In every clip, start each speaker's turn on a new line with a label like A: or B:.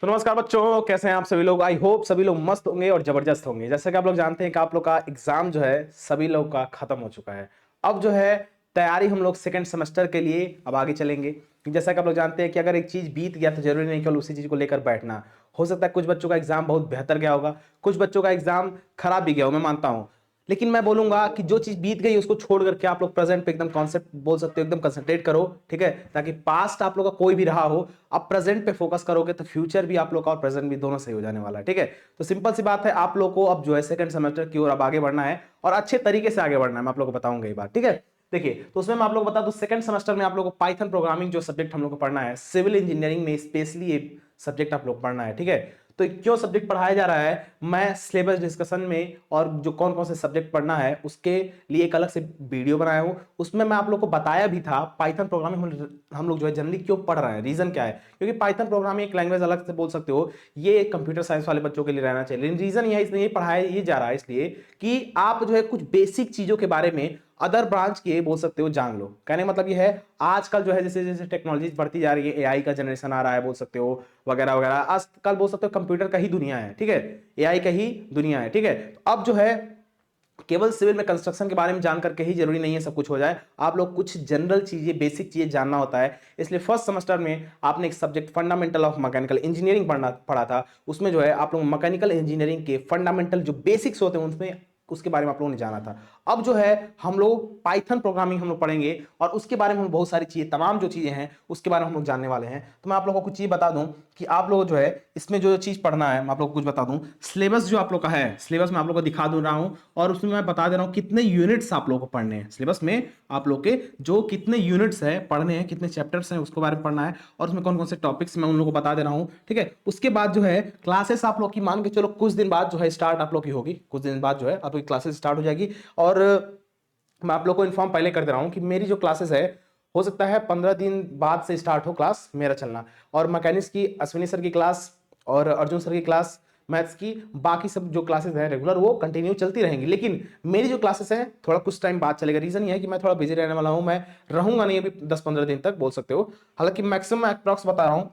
A: तो नमस्कार बच्चों, कैसे हैं आप सभी लोग। आई होप सभी लोग मस्त होंगे और जबरदस्त होंगे। जैसे कि आप लोग जानते हैं कि आप लोग का एग्जाम जो है सभी लोग का खत्म हो चुका है। अब जो है तैयारी हम लोग सेकंड सेमेस्टर के लिए अब आगे चलेंगे। जैसा कि आप लोग जानते हैं कि अगर एक चीज बीत गया तो जरूरी नहीं केवल उसी चीज को लेकर बैठना। हो सकता है कुछ बच्चों का एग्जाम बहुत बेहतर गया होगा, कुछ बच्चों का एग्जाम खराब भी गया हो, मैं मानता हूं। लेकिन मैं बोलूंगा कि जो चीज बीत गई उसको छोड़ करके आप लोग प्रेजेंट पे एकदम कॉन्सेप्ट बोल सकते हो, एकदम कंसंट्रेट करो, ठीक है। ताकि पास्ट आप लोग का कोई भी रहा हो, आप प्रेजेंट पे फोकस करोगे तो फ्यूचर भी आप लोग का और प्रेजेंट भी दोनों सही हो जाने वाला है, ठीक है। तो सिंपल सी बात है, आप लोग को अब जो है सेकंड सेमेस्टर की ओर अब आगे बढ़ना है और अच्छे तरीके से आगे बढ़ना है। मैं आप लोग को बताऊंगा ये बात, ठीक है। देखिए, तो उसमें मैं आप लोग को बता दूं, सेकंड सेमेस्टर में आप लोग को पाइथन प्रोग्रामिंग जो सब्जेक्ट हम लोग को पढ़ना है, सिविल इंजीनियरिंग में स्पेशली ये सब्जेक्ट आप लोग पढ़ना है, ठीक है। तो क्यों सब्जेक्ट पढ़ाया जा रहा है, मैं सिलेबस डिस्कशन में और जो कौन कौन से सब्जेक्ट पढ़ना है उसके लिए एक अलग से वीडियो बनाया हूं। उसमें मैं आप लोग को बताया भी था पाइथन प्रोग्रामिंग हम लोग जो है जनरली क्यों पढ़ रहे हैं, रीजन क्या है। क्योंकि पाइथन प्रोग्रामिंग एक लैंग्वेज अलग से बोल सकते हो, ये कंप्यूटर साइंस वाले बच्चों के लिए रहना चाहिए। लेकिन रीजन यह इसलिए पढ़ाया ये जा रहा है इसलिए कि आप जो है कुछ बेसिक चीजों के बारे में अदर ब्रांच के बोल सकते हो जान लो। कहने का मतलब ये है, आजकल जो है जैसे जैसे टेक्नोलॉजी बढ़ती जा रही है, एआई का जनरेशन आ रहा है बोल सकते हो, वगैरह वगैरह। आजकल बोल सकते हो कंप्यूटर का ही दुनिया है, ठीक है। एआई का ही दुनिया है, ठीक है। तो अब जो है केवल सिविल में कंस्ट्रक्शन के बारे में जान करके ही जरूरी नहीं है सब कुछ हो जाए। आप लोग कुछ जनरल चीजें, बेसिक चीजें जानना होता है। इसलिए फर्स्ट सेमेस्टर में आपने एक subject fundamental of mechanical engineering पढ़ा था। उसमें जो है आप लोग मैकेनिकल इंजीनियरिंग के फंडामेंटल जो बेसिक्स होते हैं उसमें उसके बारे में आप लोगों ने जाना था। अब जो है हम लोग पाइथन प्रोग्रामिंग हम लोग पढ़ेंगे और उसके बारे में हम बहुत सारी चीजें, तमाम जो चीजें हैं उसके बारे में हम लोग जानने वाले हैं। तो मैं आप लोगों को कुछ चीज बता दूं कि आप लोग जो है इसमें जो चीज पढ़ना है, मैं आप लोग को कुछ बता दूं। सिलेबस जो आप लोग का है, सिलेबस मैं आप लोग को दिखा दूं रहा हूं और उसमें मैं बता दे रहा हूं कितने यूनिट्स आप लोगों को पढ़ने हैं। सिलेबस में आप लोग के जो कितने यूनिट्स है पढ़ने हैं, कितने चैप्टर्स हैं उसके बारे में पढ़ना है और उसमें कौन कौन से टॉपिक्स मैं उन लोगों को बता दे रहा हूं, ठीक है। उसके बाद जो है क्लासेस आप लोग की मान के चलो कुछ दिन बाद जो है स्टार्ट आप लोग की होगी, कुछ दिन बाद जो है आप लोग की क्लासेस स्टार्ट हो जाएगी। और मैं आप लोग को इन्फॉर्म पहले कर दे रहा हूं कि मेरी जो क्लासेस है, हो सकता है 15 दिन बाद से स्टार्ट हो क्लास मेरा चलना। और मैकेनिक्स की अश्विनी सर की क्लास और अर्जुन सर की क्लास, मैथ्स की बाकी सब जो क्लासेस हैं रेगुलर वो कंटिन्यू चलती रहेंगी। लेकिन मेरी जो क्लासेस हैं थोड़ा कुछ टाइम बाद चलेगा। रीजन ये है कि मैं थोड़ा बिजी रहने वाला हूं, मैं रहूंगा नहीं अभी 10-15 दिन तक बोल सकते हो। हालांकि मैक्सिमम अप्रॉक्स बता रहा हूं,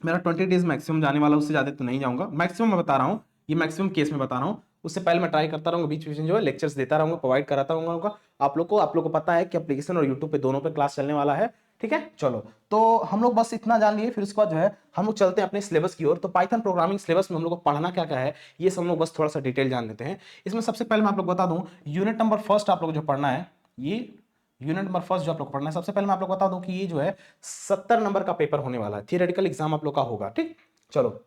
A: मेरा 20 डेज मैक्सिमम जाने वाला, उससे ज्यादा तो नहीं जाऊंगा। मैक्सिमम मैं बता रहा हूँ, ये मैक्सिमम केस में बता रहा हूँ। उससे पहले मैं ट्राई करता रहूंगा, बीच बीच में जो है लेक्चर्स देता रहूंगा, प्रोवाइड कराता रहूंगा आप लोग को पता है कि एप्लीकेशन और यूट्यूब पे दोनों पे क्लास चलने वाला है, ठीक है। चलो, तो हम लोग बस इतना जान लिए, फिर उसके बाद जो है हम लोग चलते हैं अपने सिलेबस की ओर। तो पाइथन प्रोग्रामिंग सिलेबस में हम लोग को पढ़ना क्या क्या है ये सब हम लोग बस थोड़ा सा डिटेल जान लेते हैं। इसमें सबसे पहले मैं आप लोग बता दूं, यूनिट नंबर फर्स्ट आप लोग जो पढ़ना है, ये यूनिट नंबर फर्स्ट जो आप लोग को पढ़ना है, सबसे पहले मैं आप लोग बता दूं कि ये जो है 70 नंबर का पेपर होने वाला है, थियोरेटिकल एग्जाम आप लोग का होगा, ठीक। चलो,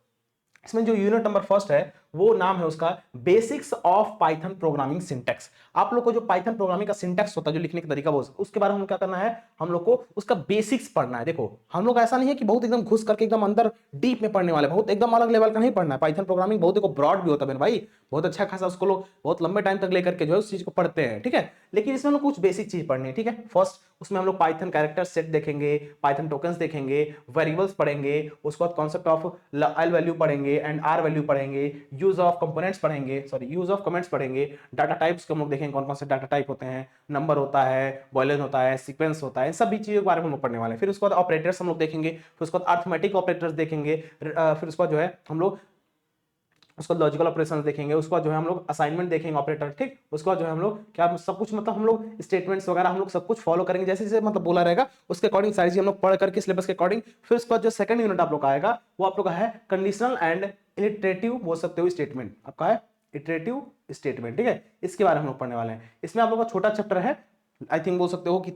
A: इसमें जो यूनिट नंबर फर्स्ट है वो नाम है उसका basics of Python programming syntax. आप लोग को जो पाइथन प्रोग्रामिंग का सिंटैक्स होता है, जो लिखने का तरीका वो उसके बारे में क्या करना है, हम लोग को उसका बेसिक्स पढ़ना है। देखो, हम लोग ऐसा नहीं है कि बहुत एकदम घुस करके एकदम अंदर डीप में पढ़ने वाले, बहुत एकदम अलग लेवल का नहीं पढ़ना है। पाइथन प्रोग्रामिंग बहुत देखो ब्रॉड भी होता है भाई, बहुत अच्छा खासा उसको लोग बहुत लंबे टाइम तक लेकर के जो है उस चीज को पढ़ते हैं, ठीक है। लेकिन इसमें हम लोग कुछ बेसिक चीज पढ़नी है, ठीक है। फर्स्ट उसमें हम लोग पाइथन कैरेक्टर सेट देखेंगे, पाइथन टोकन्स देखेंगे, वेरिएबल्स पढ़ेंगे, उसके बाद कॉन्सेप्ट ऑफ एल वैल्यू पढ़ेंगे एंड आर वैल्यू पढ़ेंगे, यूज ऑफ कंपोनेंट्स पढ़ेंगे, सॉरी यूज ऑफ कमेंट्स पढ़ेंगे, डाटा टाइप्स को हम लोग देखेंगे कौन कौन से डाटा टाइप होते हैं, नंबर होता है, बॉयलेंस होता है, सीक्वेंस होता है, सभी चीजों के बारे में हम लोग पढ़ने वाले हैं। फिर उसके बाद ऑपरेटर्स हम लोग देखेंगे, फिर उसके बाद अर्थमेटिक ऑपरेटर्स देखेंगे, फिर उसके बाद जो है हम लोग उसको लॉजिकल ऑपरेशंस देखेंगे, उसके बाद जो है हम लोग असाइनमेंट देखेंगे ऑपरेटर, ठीक। उसके बाद जो है हम लोग क्या सब कुछ मतलब हम लोग स्टेटमेंट्स वगैरह हम लोग सब कुछ फॉलो करेंगे जैसे जैसे मतलब बोला रहेगा उसके अकॉर्डिंग सारी चीज हम लोग पढ़ करके सिलेबस के अकॉर्डिंग। फिर उसके बाद जो सेकंड यूनिट आप लोग का आएगा वो आप लोग का है कंडीशनल एंड इलिटरेटिव बोल सकते हो स्टेटमेंट, आपका है इटरेटिव स्टेटमेंट, ठीक है। इसके बारे में हम लोग पढ़ने वाले हैं। इसमें आप लोग का छोटा चैप्टर है, आई थिंक बोल सकते हो कि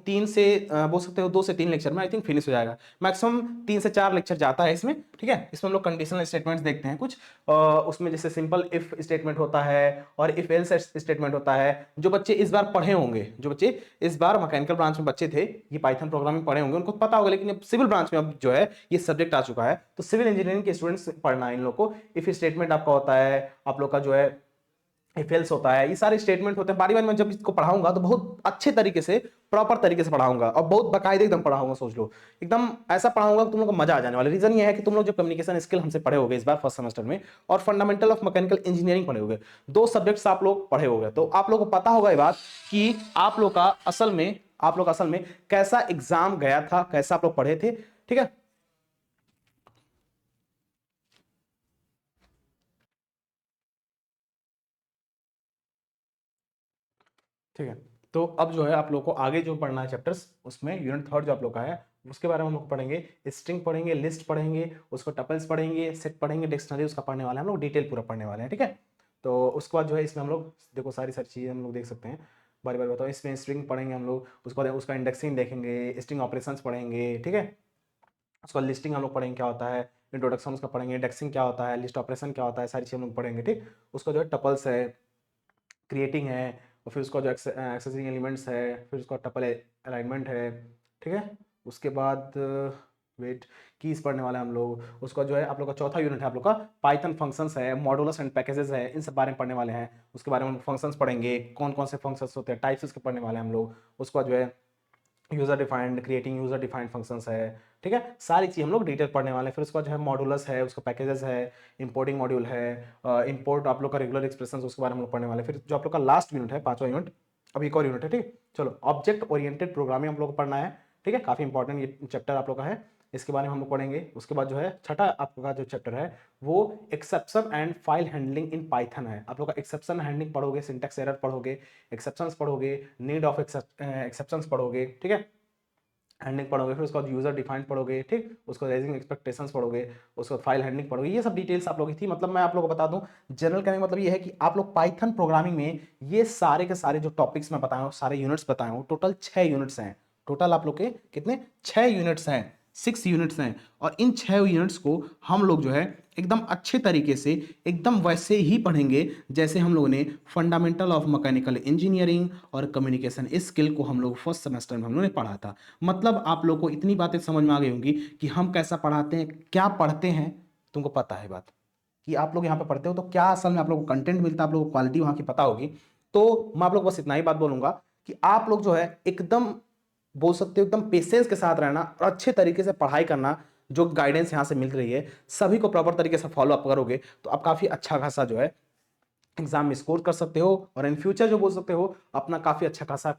A: बोल सकते हो 2 से 3 लेक्चर में आई थिंक फिनिश हो जाएगा। मैक्सिमम 3 से 4 लेक्चर जाता है इसमें, ठीक है। इसमें हम लोग कंडीशनल स्टेटमेंट्स देखते हैं कुछ, उसमें जैसे सिंपल इफ स्टेटमेंट होता है और इफ एल्स स्टेटमेंट होता है। जो बच्चे इस बार पढ़े होंगे, जो बच्चे इस बार मैकेनिकल ब्रांच में बच्चे थे, ये पाइथन प्रोग्रामिंग पढ़े होंगे उनको पता होगा। लेकिन अब सिविल ब्रांच में अब जो है ये सब्जेक्ट आ चुका है, तो सिविल इंजीनियरिंग के स्टूडेंट्स पढ़ना है इन लोग को। इफ स्टेटमेंट आपका होता है, आप लोग का जो है इफेल्स होता है, ये सारे स्टेटमेंट होते हैं। बारी बारी मैं जब इसको पढ़ाऊंगा तो बहुत अच्छे तरीके से, प्रॉपर तरीके से पढ़ाऊंगा और बहुत बाकायदे एकदम पढ़ाऊंगा। सोच लो एकदम ऐसा पढ़ाऊंगा कि तुम लोग को मजा आ जाने वाला। रीजन ये है कि तुम लोग जो कम्युनिकेशन स्किल हमसे पढ़े होगे इस बार फर्स्ट सेमेस्टर में और फंडामेंटल ऑफ मैकेनिकल इंजीनियरिंग पढ़े होगे, 2 सब्जेक्ट्स आप लोग पढ़े होगे, तो आप लोग को पता होगा ये बात कि आप लोग असल में कैसा एग्जाम गया था, कैसा आप लोग पढ़े थे, ठीक है। ठीक है। तो अब जो है आप लोग को आगे जो पढ़ना है चैप्टर्स, उसमें यूनिट थर्ड जो आप लोग का है उसके बारे में हम लोग पढ़ेंगे। स्ट्रिंग पढ़ेंगे, लिस्ट पढ़ेंगे, उसको टपल्स पढ़ेंगे, सेट पढ़ेंगे, डिक्शनरी उसका पढ़ने वाले हैं हम लोग, डिटेल पूरा पढ़ने वाले हैं। ठीक है। तो उसके बाद जो है इसमें हम लोग देखो सारी सारी चीज़ें हम लोग देख सकते हैं, बारी बारी बताओ। इसमें स्ट्रिंग पढ़ेंगे हम लोग, उसके बाद उसका इंडेक्सिंग देखेंगे, स्ट्रिंग ऑपरेशंस पढ़ेंगे। ठीक है। उसका लिस्टिंग हम लोग पढ़ेंगे क्या होता है, इंट्रोडक्शन उसका पढ़ेंगे, इंडेक्सिंग क्या होता है, लिस्ट ऑपरेशन क्या होता है, सारी चीज़ हम लोग पढ़ेंगे। ठीक। उसका जो है टपल्स है, क्रिएटिंग है, और फिर उसका जो एक्सेसिंग एलिमेंट्स है, फिर उसका टपल अलाइनमेंट है। ठीक है। उसके बाद वेट कीज पढ़ने वाले हैं हम लोग। उसका जो है आप लोग का चौथा यूनिट है आप लोग का पाइथन फंक्शंस है, मॉडुलस एंड पैकेजेस है, इन सब बारे में पढ़ने वाले हैं। उसके बारे में हम फंक्शंस पढ़ेंगे, कौन कौन से फंक्शंस होते हैं, टाइप्स उसके पढ़ने वाले हैं हम लोग। उसके बाद जो है user defined, creating user defined functions है। ठीक है। सारी चीज हम लोग डिटेल पढ़ने वाले हैं। फिर उसका जो है मॉडुलस है, उसका पैकेजेस है, इंपोर्टिंग मॉड्यूल है, इंपोर्ट आप लोग का रेगुलर एक्सप्रेशन उसके बारे में हम लोग पढ़ने वाले हैं। फिर जो आप लोग का लास्ट यूनिट है, पांचवा यूनिट, अभी एक और यूनिट है। ठीक। चलो, ऑब्जेक्ट ओरिएंटेड प्रोग्रामिंग हम लोग को पढ़ना है। ठीक है। काफी इंपॉर्टेंट ये चैप्टर आप लोग का है, इसके बारे में हम लोग पढ़ेंगे। उसके बाद जो है छठा आपका जो चैप्टर है वो exception and file handling in Python है। आप लोग का एक्सेप्शन हैंडलिंग पढ़ोगे, सिंटैक्स एरर पढ़ोगे, एक्सेप्शंस पढ़ोगे, नीड ऑफ एक्सेप्शंस पढ़ोगे। ठीक है। हैंडलिंग पढ़ोगे, फिर उसका यूजर डिफाइंड पढ़ोगे। ठीक। उसको रेजिंग एक्सपेक्टेशंस पढ़ोगे, उसको फाइल हैंडलिंग पढ़ोगे। ये सब डिटेल्स आप लोग की थी। मतलब मैं आप लोगों को बता दूं, जनरल कहने का मतलब ये है कि आप लोग पाइथन प्रोग्रामिंग में ये सारे के सारे जो टॉपिक्स मैं बताया हूं, सारे यूनिट्स बताए हूं, टोटल 6 यूनिट्स हैं। टोटल आप लोग के कितने, 6 यूनिट्स हैं, 6 यूनिट्स हैं। और इन 6 यूनिट्स को हम लोग जो है एकदम अच्छे तरीके से, एकदम वैसे ही पढ़ेंगे जैसे हम लोगों ने फंडामेंटल ऑफ मैकेनिकल इंजीनियरिंग और कम्युनिकेशन स्किल को हम लोग फर्स्ट सेमेस्टर में हम लोगों ने पढ़ा था। मतलब आप लोग को इतनी बातें समझ में आ गई होंगी कि हम कैसा पढ़ाते हैं, क्या पढ़ते हैं। तुमको पता है बात कि आप लोग यहाँ पे पढ़ते हो तो क्या असल में आप लोग को कंटेंट मिलता है, आप लोग को क्वालिटी वहाँ की पता होगी। तो मैं आप लोग को बस इतना ही बात बोलूंगा कि आप लोग जो है एकदम बोल सकते हो एकदम पेशेंस के साथ रहना और अच्छे तरीके से पढ़ाई करना। जो गाइडेंस यहाँ से मिल रही है सभी को प्रॉपर तरीके से फॉलो अप करोगे तो आप काफी अच्छा खासा जो है एग्जाम में स्कोर कर सकते हो, और इन फ्यूचर जो बोल सकते हो अपना काफी अच्छा खासा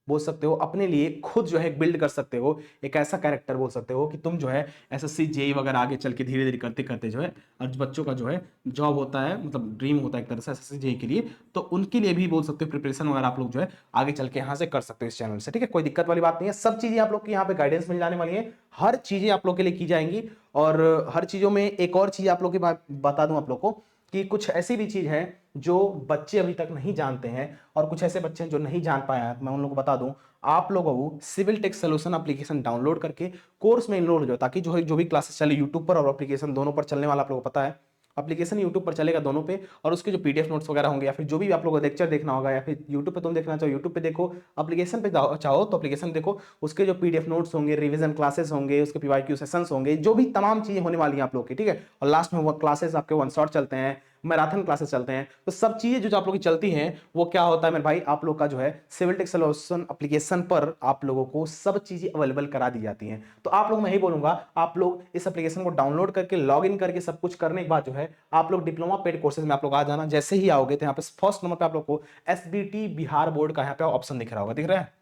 A: बोल सकते हो अपने लिए खुद जो है बिल्ड कर सकते हो। एक ऐसा कैरेक्टर बोल सकते हो कि तुम जो है एसएससी जेई वगैरह आगे चल के धीरे धीरे करते करते जो है, और जो बच्चों का जो है जॉब होता है, मतलब ड्रीम होता है एक तरह से एसएससी जेई के लिए, तो उनके लिए भी बोल सकते हो प्रिपरेशन वगैरह आप लोग जो है आगे चल के यहाँ से कर सकते हो इस चैनल से। ठीक है। कोई दिक्कत वाली बात नहीं है, सब चीजें आप लोग की यहाँ पे गाइडेंस मिल जाने वाली है, हर चीजें आप लोग के लिए की जाएंगी। और हर चीजों में एक और चीज आप लोग की बता दूं आप लोग को कि कुछ ऐसी भी चीज है जो बच्चे अभी तक नहीं जानते हैं, और कुछ ऐसे बच्चे हैं जो नहीं जान पाए हैं। मैं उन लोगों को बता दूं, आप लोगों को civil tech solution application download करके कोर्स में इनरोल हो जाओ, ताकि जो है जो भी क्लासेस चले यूट्यूब पर और एप्लीकेशन दोनों पर चलने वाला आप लोगों को पता है। एप्लीकेशन यूट्यूब पर चलेगा दोनों पे, और उसके जो पीडीएफ नोट्स वगैरह होंगे, या फिर जो भी आप लोगों को लेक्चर देखना होगा, या फिर यूट्यूब पे तुम देखना चाहो यूट्यूब पे देखो, एप्लीकेशन पे चाहो तो एप्लीकेशन देखो, उसके जो पीडीएफ नोट्स होंगे, रिवीजन क्लासेस होंगे, उसके पीवाईक्यू सेशंस होंगे, जो भी तमाम चीजें होने वाली हैं आप लोग की। ठीक है। और लास्ट में वो क्लासेस आपके वन शॉट चलते हैं, मैराथन क्लासेस चलते हैं। तो सब चीजें जो आप लोग की चलती हैं वो क्या होता है मेरे भाई, आप लोग का जो है सिविल टेक सोल्यूशन एप्लीकेशन पर आप लोगों को सब चीजें अवेलेबल करा दी जाती हैं। तो आप लोग, मैं ही बोलूंगा, आप लोग इस एप्लीकेशन को डाउनलोड करके लॉग इन करके सब कुछ करने के बाद जो है आप लोग डिप्लोमा पेड कोर्सेज में आप लोग आ जाना। जैसे ही आओगे तो यहाँ पे फर्स्ट नंबर पे आप लोग को एसबीटी बिहार बोर्ड का यहाँ पे ऑप्शन दिख रहा होगा, दिख रहा है।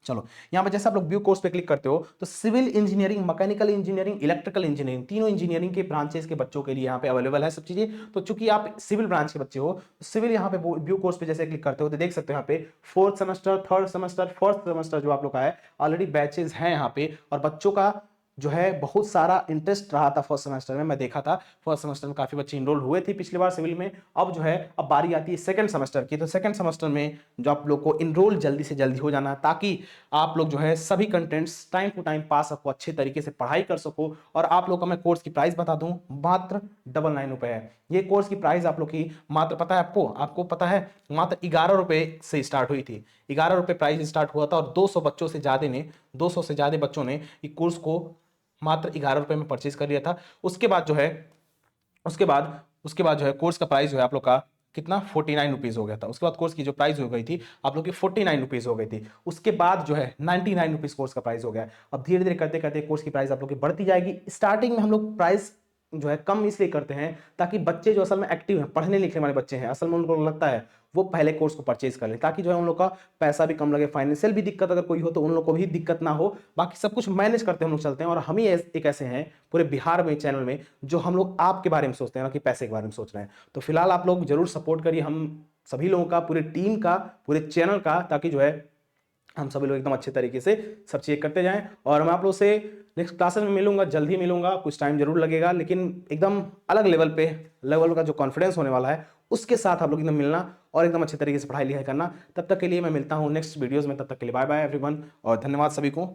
A: चलो, यहां पे जैसे आप लोग व्यू कोर्स पे क्लिक करते हो तो civil engineering, mechanical engineering, electrical engineering, तीनों इंजीनियरिंग के ब्रांचेस के बच्चों के लिए यहां पे अवेलेबल है सब चीजें। तो चूंकि आप सिविल ब्रांच के बच्चे हो तो सिविल यहां पे व्यू कोर्स पे जैसे क्लिक करते हो तो देख सकते हो यहाँ पे fourth semester, third semester, first semester जो आप लोग का है ऑलरेडी बैचेज हैं यहाँ पे, और बच्चों का जो है बहुत सारा इंटरेस्ट रहा था फर्स्ट सेमेस्टर में। मैं देखा था फर्स्ट सेमेस्टर में काफी बच्चे इनरोल हुए थे पिछली बार सिविल में। अब जो है अब बारी आती है सेकंड सेमेस्टर की, तो सेकंड सेमेस्टर में जो आप लोग को इनरोल जल्दी से जल्दी हो जाना, ताकि आप लोग जो है सभी कंटेंट्स टाइम टू टाइम पा सको, अच्छे तरीके से पढ़ाई कर सको। और आप लोग का मैं कोर्स की प्राइस बता दूं, मात्र 99 रुपए है। ये कोर्स की प्राइस आप लोग की मात्र, पता है आपको, आपको पता है, मात्र 11 रुपए से स्टार्ट हुई थी। 11 रुपए प्राइस स्टार्ट हुआ था, और 200 बच्चों से ज्यादा ने, 200 से ज्यादा बच्चों ने इस कोर्स को मात्र 11 रुपए में परचेज कर लिया था। उसके बाद जो है उसके बाद जो है कोर्स का प्राइस जो है आप लोग का कितना, 49 रुपीज हो गया था। उसके बाद कोर्स की जो प्राइस हो गई थी आप लोग की 49 रुपीज हो गई थी। उसके बाद जो है 99 रुपीज कोर्स का प्राइस हो गया। अब धीरे धीरे करते करते कोर्स की प्राइस आप लोग की बढ़ती जाएगी। स्टार्टिंग में हम लोग प्राइस जो है कम इसलिए करते हैं ताकि बच्चे जो असल में एक्टिव हैं, पढ़ने लिखने वाले बच्चे हैं, असल में उनको लगता है वो पहले कोर्स को परचेज कर लें, ताकि जो है उन लोग का पैसा भी कम लगे, फाइनेंशियल भी दिक्कत अगर कोई हो तो उन लोग को भी दिक्कत ना हो। बाकी सब कुछ मैनेज करते हम लोग चलते हैं, और हम ही एक ऐसे हैं पूरे बिहार में चैनल में जो हम लोग आपके बारे में सोचते हैं ना कि पैसे के बारे में सोच रहे हैं। तो फिलहाल आप लोग जरूर सपोर्ट करिए, हम सभी लोगों का, पूरे टीम का, पूरे चैनल का, ताकि जो है हम सभी लोग एकदम अच्छे तरीके से सब चीज़ करते जाएं। और मैं आप लोग से नेक्स्ट क्लासेस में मिलूंगा, जल्द ही मिलूंगा, कुछ टाइम जरूर लगेगा, लेकिन एकदम अलग लेवल का जो कॉन्फिडेंस होने वाला है उसके साथ आप लोग एकदम मिलना और एकदम अच्छे तरीके से पढ़ाई लिखाई करना। तब तक के लिए मैं मिलता हूं नेक्स्ट वीडियोस में, तब तक के लिए बाय बाय एवरीवन और धन्यवाद सभी को।